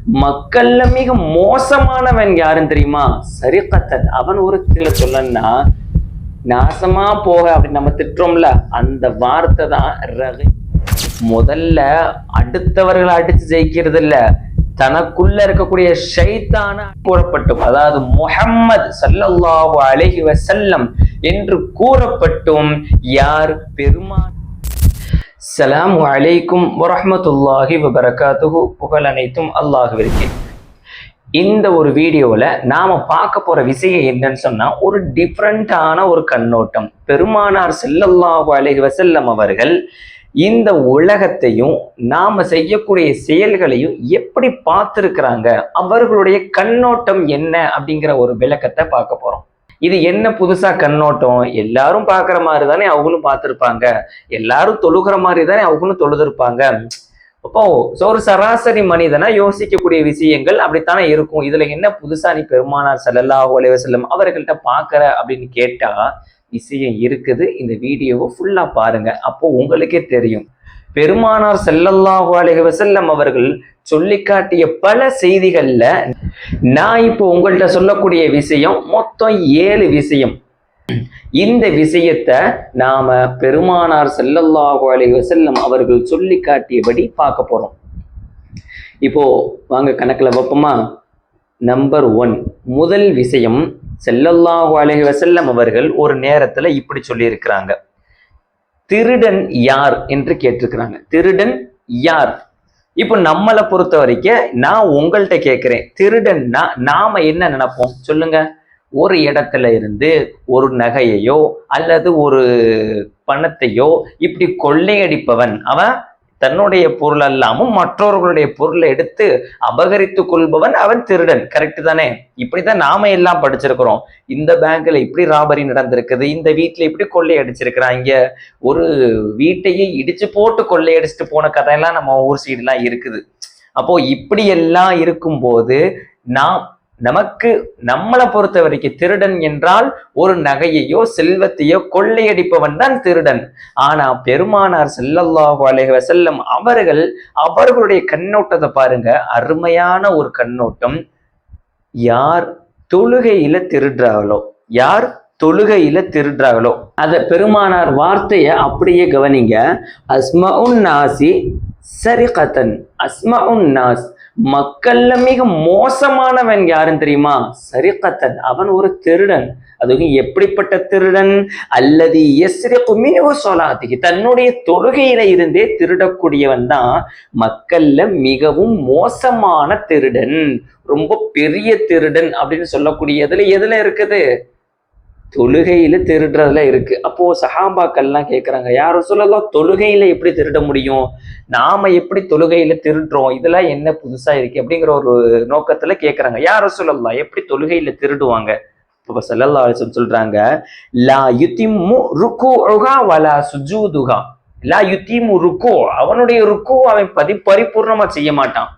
மக்கள்ல மிக மோசமானவன் யாருன்னு தெரியுமா? சரிகத்தன், அவன் ஒரு சொல்லன்னா நாசமா போக அப்படின்னு நம்ம திட்டுறோம்ல, அந்த வார்த்தை தான் ரகை. முதல்ல அடுத்தவர்களை அடிச்சு ஜெயிக்கிறது இல்ல, தனக்குள்ள இருக்கக்கூடிய ஷைத்தான கூறப்பட்டும், அதாவது முஹம்மது ஸல்லல்லாஹு அலைஹி வஸல்லம் என்று கூறப்பட்டும் யார் பெருமான். ஸலாமு அலைக்கும் வரஹ்மத்துல்லாஹி வபரகாத்துஹு. புகழ் அனைத்தும் அல்லாஹ்விற்கே. இந்த ஒரு வீடியோல நாம பார்க்க போற விஷயம் என்னன்னு சொன்னா, ஒரு டிஃப்ரெண்டான ஒரு கண்ணோட்டம். பெருமானார் ஸல்லல்லாஹு அலைஹி வஸல்லம் அவர்கள் இந்த உலகத்தையும் நாம செய்யக்கூடிய செயல்களையும் எப்படி பார்த்திருக்கிறாங்க, அவர்களுடைய கண்ணோட்டம் என்ன அப்படிங்கிற ஒரு விளக்கத்தை பார்க்க போறோம். இது என்ன புதுசா கண்ணோட்டம்? எல்லாரும் பார்க்குற மாதிரி தானே அவங்களும் பார்த்துருப்பாங்க, எல்லாரும் தொழுகிற மாதிரி தானே அவங்களும் தொழுதிருப்பாங்க. அப்போ ஒரு சராசரி மனிதனா யோசிக்கக்கூடிய விஷயங்கள் அப்படித்தானே இருக்கும். இதுல என்ன புதுசா நீ பெருமானார் ஸல்லல்லாஹு அலைஹி வஸல்லம் அவர்கள்ட்ட பார்க்கற அப்படின்னு கேட்டா விஷயம் இருக்குது. இந்த வீடியோவை ஃபுல்லா பாருங்க, அப்போ உங்களுக்கே தெரியும். பெருமானார் ஸல்லல்லாஹு அலைஹி வஸல்லம் அவர்கள் சொல்லி காட்டிய பல செய்திகள்ல நான் இப்போ உங்கள்கிட்ட சொல்லக்கூடிய விஷயம் மொத்தம் 7 விஷயம். இந்த விஷயத்தை நாம பெருமானார் ஸல்லல்லாஹு அலைஹி வஸல்லம் அவர்கள் சொல்லி காட்டியபடி பார்க்க போறோம். இப்போ வாங்க கணக்குல வைப்போமா. நம்பர் 1, முதல் விஷயம், ஸல்லல்லாஹு அலைஹி வஸல்லம் அவர்கள் ஒரு நேரத்துல இப்படி சொல்லி இருக்கிறாங்க. திருடன் யார் என்று கேட்டிருக்கிறாங்க. திருடன் யார்? இப்போ நம்மளை பொறுத்த வரைக்கும் நான் உங்கள்கிட்ட கேட்கிறேன், திருடன்னா நாம என்ன நினைப்போம் சொல்லுங்க? ஒரு இடத்துல இருந்து ஒரு நகையையோ அல்லது ஒரு பணத்தையோ இப்படி கொள்ளையடிப்பவன், அவன் தன்னுடைய பொருள் அல்லாமல் மற்றவர்களுடைய பொருளை எடுத்து அபகரித்து கொள்பவன் அவன் திருடன். கரெக்ட் தானே? இப்படிதான் நாம எல்லாம் படிச்சிருக்கிறோம். இந்த பேங்க்ல இப்படி ராபரி நடந்திருக்குது, இந்த வீட்டுல இப்படி கொள்ளையடிச்சிருக்கிறாங்க, ஒரு வீட்டையே இடிச்சு போட்டு கொள்ளையடிச்சுட்டு போன கதையெல்லாம் நம்ம ஊர் சைடுலாம் இருக்குது. அப்போ இப்படி எல்லாம் இருக்கும்போது நமக்கு நம்மளை பொறுத்த வரைக்கும் திருடன் என்றால் ஒரு நகையையோ செல்வத்தையோ கொள்ளையடிப்பவன் தான் திருடன். ஆனா பெருமானார் ஸல்லல்லாஹு அலைஹி வஸல்லம் அவர்கள் அவர்களுடைய கண்ணோட்டத்தை பாருங்க, அருமையான ஒரு கண்ணோட்டம். யார் தொழுகையில திருடுறாங்களோ, யார் தொழுகையில திருடுறாங்களோ, அத பெருமானார் வார்த்தைய அப்படியே கவனிங்க. அஸ்மஉன் நாசி சரிகத்தன், அஸ்மஉன் நாஸ், மக்கள்ல மிக மோசமானவன் யாருன்னு தெரியுமா? சரிகத்தன், அவன் ஒரு திருடன். அதுவும் எப்படிப்பட்ட திருடன்? அல்லது யஸ்ரிகு மின்ஹு ஸலாத்திஹி, தன்னுடைய தொழுகையில இருந்தே திருடக்கூடியவன் தான் மக்கள்ல மிகவும் மோசமான திருடன். ரொம்ப பெரிய திருடன் அப்படின்னு சொல்லக்கூடியதுல எதுல இருக்குது? தொழுகையில திருடுறதுல இருக்கு. அப்போ சஹாபாக்கள்லாம் கேட்கறாங்க, யாரும் சொல்லலாம் தொழுகையில எப்படி திருட முடியும், நாம எப்படி தொழுகையில திருடுறோம், இதெல்லாம் என்ன புதுசா இருக்கு அப்படிங்கிற ஒரு நோக்கத்துல கேட்கறாங்க. யாரும் சொல்லலாம் எப்படி தொழுகையில திருடுவாங்க? இப்ப ஸல்லல்லாஹு அலைஹி வஸல்லம் சொல்றாங்க, லா யுதிம்மு ருக்கூஉஹா வலா சுஜூதுஹா, லா யுதிம்மு ருக்கு, அவனுடைய ருக்கு அவன் பரிபூர்ணமா செய்ய மாட்டான்,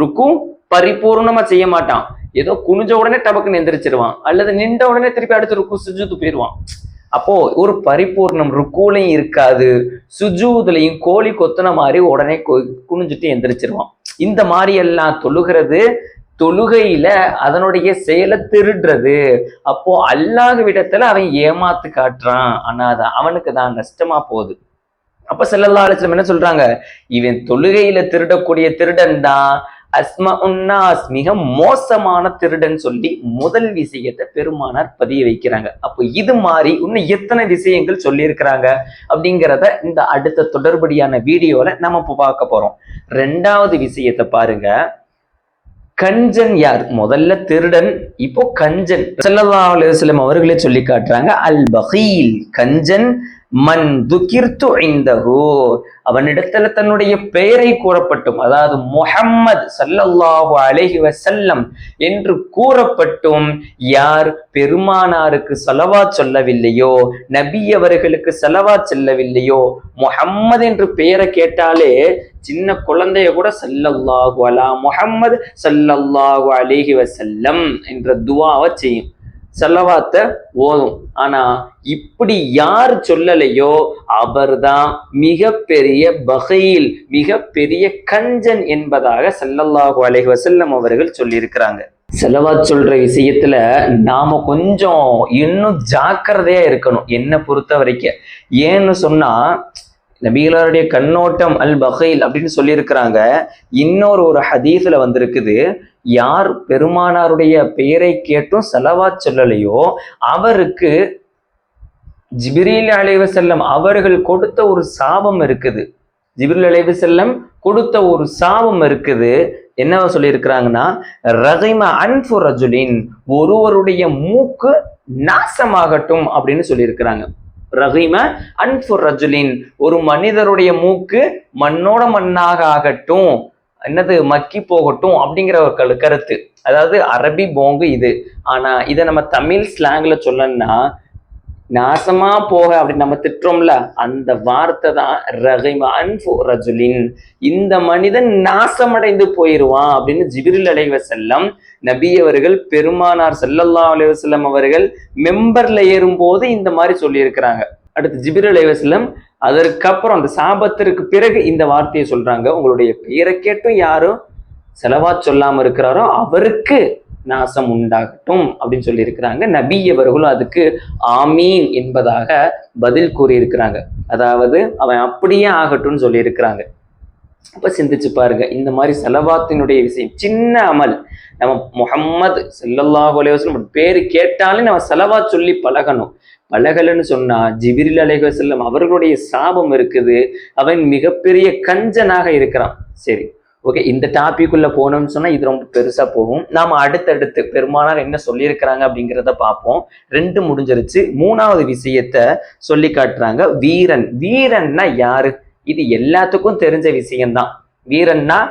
ருக்கு பரிபூர்ணமா செய்ய மாட்டான். ஏதோ குனிஞ்ச உடனே டபக்குன்னு எந்திரிச்சிருவான், அல்லது நின்ற உடனே திருப்பி அடுத்து ருக்கு சுஜூது போயிடுவான். அப்போ ஒரு பரிபூர்ணம் ருக்குலையும் இருக்காது, சுஜூதுலையும் கோழி கொத்துன மாதிரி உடனே குனிஞ்சுட்டு எந்திரிச்சிருவான். இந்த மாதிரி எல்லாம் தொழுகிறது தொழுகையில அதனுடைய செயலை திருடுறது. அப்போ அல்லாஹ் விடத்துல அவன் ஏமாத்து காட்டுறான், ஆனா அது அவனுக்கு தான் நஷ்டமா போகுது. அப்ப ஸல்லல்லாஹு அலைஹி வஸல்லம் என்ன சொல்றாங்க? இவன் தொழுகையில திருடக்கூடிய திருடன் தான் அஸ்மஉன் நாஸ், மிக மோசமான திருடன் சொல்லி முதல் விஷயத்தை பெருமானார் பதிய வைக்கிறாங்க. அப்போ இது மாதிரி இன்னும் எத்தனை விஷயங்கள் சொல்லி இருக்கிறாங்க அப்படிங்கிறத இந்த அடுத்த தொடர்படியான வீடியோல நம்ம இப்போ பார்க்க போறோம். 2வது விஷயத்தை பாருங்க. கஞ்சன் யார்? முதல்ல திருடன், இப்போ கஞ்சன். ஸல்லல்லாஹு அலைஹி வஸல்லம் அவர்களே சொல்லி காட்டுறாங்க, அல் பகீல், கஞ்சன் மன் துகிர்து இந்தஹு, அவனிடத்துல தன்னுடைய பெயரை கூறப்பட்டும், அதாவது முஹம்மது ஸல்லல்லாஹு அலைஹி வஸல்லம் என்று கூறப்பட்டும் யார் பெருமானாருக்கு ஸலவாத் சொல்லவில்லையோ, நபி அவர்களுக்கு ஸலவாத் சொல்லவில்லையோ, முஹம்மது என்று பெயரை கேட்டாலே சின்ன குழந்தைய கூட ஸல்லல்லாஹு அலா முஹம்மது ஸல்லல்லாஹு அலைஹி வஸல்லம் என்ற துஆவை செய்யும். செலவாத்த ஓதும். ஆனா இப்படி யார் சொல்லலையோ அவர்தான் மிகப்பெரிய பகீல், மிகப்பெரிய கஞ்சன் என்பதாக ஸல்லல்லாஹு அலைஹி வஸல்லம் அவர்கள் சொல்லியிருக்கிறாங்க. செலவாத் சொல்ற விஷயத்துல நாம கொஞ்சம் இன்னும் ஜாக்கிரதையா இருக்கணும் என்ன பொறுத்த வரைக்கும். ஏன்னு சொன்னா நபிகளாருடைய கண்ணோட்டம் அல் பகீல் அப்படின்னு சொல்லியிருக்கிறாங்க. ஒரு ஹதீஸ்ல வந்திருக்குது, யார் பெருமானாருடைய பெயரை கேட்டும் செலவாத் சொல்லலையோ அவருக்கு ஜிப்ரீல் அலைஹிவஸல்லம் அவர்கள் கொடுத்த ஒரு சாபம் இருக்குது. ஜிப்ரீல் அலைஹிவஸல்லம் கொடுத்த ஒரு சாபம் இருக்குது. என்ன சொல்லியிருக்கிறாங்கன்னா, ரகிம அன்ஃபு ரஜுலின், ஒருவருடைய மூக்கு நாசமாகட்டும் அப்படின்னு சொல்லியிருக்கிறாங்க. ரகிம அன்ஃபு ரஜுலின், ஒரு மனிதருடைய மூக்கு மண்ணோட மண்ணாக ஆகட்டும், என்னது மக்கி போகட்டும் அப்படிங்கிற ஒரு கருத்து. அதாவது அரபி போங்கு இது. ஆனா இதை நம்ம தமிழ் ஸ்லாங்ல சொல்லணும்னா நாசமா போக அப்படின்னு நம்ம திட்டுறோம்ல, அந்த வார்த்தை தான் ரகிம அன்ஃபு ரஜுலின், இந்த மனிதன் நாசமடைந்து போயிடுவான் அப்படின்னு ஜிப்ரீல் அலைஹிவஸல்லம் நபி அவர்கள் பெருமானார் ஸல்லல்லாஹு அலைஹி வஸல்லம் அவர்கள் மெம்பர்ல ஏறும்போது இந்த மாதிரி சொல்லி இருக்கிறாங்க. அடுத்து ஜிப்ரீல் அலைஹிவஸல்லம் அதற்கப்புறம் அந்த சாபத்திற்கு பிறகு இந்த வார்த்தையை சொல்றாங்க, உங்களுடைய பெயரை கேட்டும் யாரும் செலவாத் சொல்லாம இருக்கிறாரோ அவருக்கு நாசம் உண்டாகட்டும் அப்படின்னு சொல்லி இருக்கிறாங்க. நபி அவர்களும் அதுக்கு ஆமீன் என்பதாக பதில் கூறியிருக்கிறாங்க. அதாவது அவன் அப்படியே ஆகட்டும்னு சொல்லி இருக்கிறாங்க. அப்ப சிந்திச்சு பாருங்க, இந்த மாதிரி செலவாத்தினுடைய விஷயம் சின்ன அமல். நம்ம முஹம்மது ஸல்லல்லாஹு அலைஹி வஸல்லம் பேரு கேட்டாலே நம்ம செலவாத் சொல்லி பழகணும். பழகலன்னு சொன்னா ஜிப்ரீல் அலைஹிவஸல்லம் அவர்களுடைய சாபம் இருக்குது, அவன் மிகப்பெரிய கஞ்சனாக இருக்கிறான். சரி, ஓகே, இந்த டாபிக்குள்ள போனோம்னு சொன்னா இது ரொம்ப பெருசா போகும். நாம அடுத்தடுத்து பெருமானார் என்ன சொல்லியிருக்கிறாங்க அப்படிங்கிறத பார்ப்போம். 2 முடிஞ்சிருச்சு. 3வது விஷயத்த சொல்லி காட்டுறாங்க, வீரன். வீரன்னா யாரு? இது எல்லாத்துக்கும் தெரிஞ்ச விஷயம்தான். வீரன்னா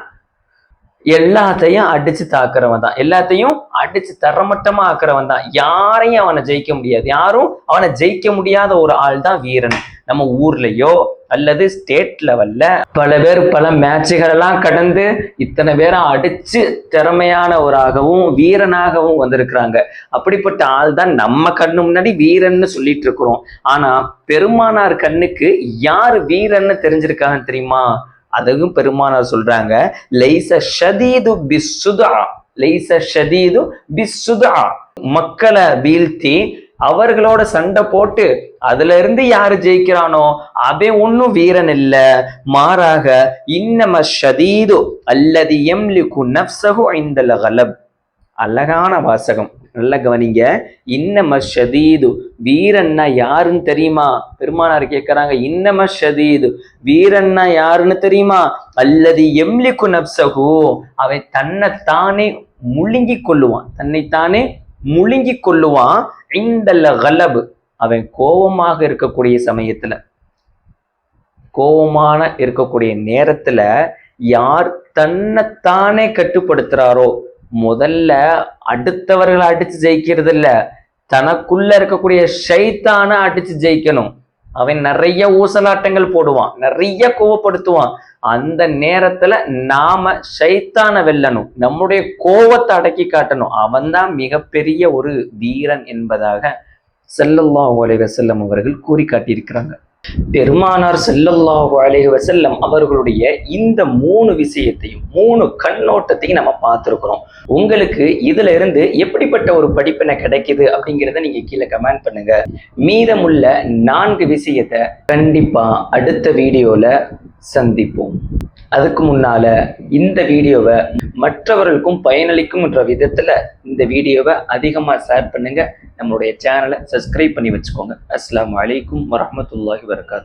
எல்லாத்தையும் அடிச்சு தாக்குறவன் தான், எல்லாத்தையும் அடிச்சு தரமட்டமா ஆக்குறவன் தான். யாரையும் அவனை ஜெயிக்க முடியாது, யாரும் அவனை ஜெயிக்க முடியாத ஒரு ஆள் தான் வீரன். நம்ம ஊர்லயோ அல்லது ஸ்டேட் லெவல்ல பல பேர் பல மேட்சுகள் எல்லாம் கடந்து இத்தனை பேரை அடிச்சு திறமையானவராகவும் வீரனாகவும் வந்திருக்கிறாங்க. அப்படிப்பட்ட ஆள் தான் நம்ம கண்ணு முன்னாடி வீரன்னு சொல்லிட்டு இருக்கிறோம். ஆனா பெருமானார் கண்ணுக்கு யாரு வீரன்னு தெரிஞ்சிருக்காங்கன்னு தெரியுமா? அதுவும் பெருமானார் சொல்றாங்க, லைஸ ஷதீது பிஸ்ஸுதா, லைஸ ஷதீது பிஸ்ஸுதா, மக்களை வீழ்த்தி அவர்களோட சண்டை போட்டு அதுல இருந்து யாரு ஜெயிக்கிறானோ அவன் ஒன்னும் வீரன் இல்ல, மாறாக இன்னம ஷதீது அல்லதி யம்லிகு நஃப்ஸஹு இன்தல் கலப். அழகான வாசகம், நல்ல கவனிங்க. இன்னம ஷதீது, வீரன்னா யாருன்னு தெரியுமா? பெருமானார் கேட்கிறாங்க, இன்னம ஷதீது, வீரன்னா யாருன்னு தெரியுமா? அல்லதி யம்லிகு நஃப்ஸஹு, அவன் தன்னைத்தானே முழுங்கி கொள்ளுவான், தன்னைத்தானே முழுங்கி கொள்ளுவான். இன்தல் கலப், அவன் கோபமாக இருக்கக்கூடிய சமயத்துல, கோபமான இருக்கக்கூடிய நேரத்துல யார் தன்னைத்தானே கட்டுப்படுத்துறாரோ, முதல்ல அடுத்தவர்களை அடிச்சு ஜெயிக்கிறது இல்ல, தனக்குள்ள இருக்கக்கூடிய ஷைத்தான அடிச்சு ஜெயிக்கணும். அவன் நிறைய ஊசலாட்டங்கள் போடுவான், நிறைய கோவப்படுத்துவான். அந்த நேரத்துல நாம ஷைத்தான வெல்லணும், நம்முடைய கோவத்தை அடக்கி காட்டணும். அவன்தான் மிகப்பெரிய ஒரு வீரன் என்பதாக ஸல்லல்லாஹு அலைஹி வஸல்லம் அவர்கள் கூறி காட்டியிருக்கிறாங்க. பெருமானார் ஸல்லல்லாஹு அலைஹி வஸல்லம் அவர்களுடைய இந்த 3 விஷயத்தையும் 3 கண்ணோட்டத்தையும் நம்ம பார்த்துருக்கிறோம். உங்களுக்கு இதுல இருந்து எப்படிப்பட்ட ஒரு படிப்பினை கிடைக்குது அப்படிங்கிறத நீங்க கீழே கமெண்ட் பண்ணுங்க. மீதமுள்ள 4 விஷயத்தை கண்டிப்பா அடுத்த வீடியோல சந்திப்போம். அதுக்கு முன்னால இந்த வீடியோவை மற்றவர்களுக்கும் பயனளிக்கும் என்ற விதத்துல இந்த வீடியோவை அதிகமா ஷேர் பண்ணுங்க. நம்மளுடைய சேனலை சப்ஸ்கிரைப் பண்ணி வச்சுக்கோங்க. அஸ்ஸலாமு அலைக்கும் வரஹ்மத்துல்லாஹி வபரகாத்துஹு.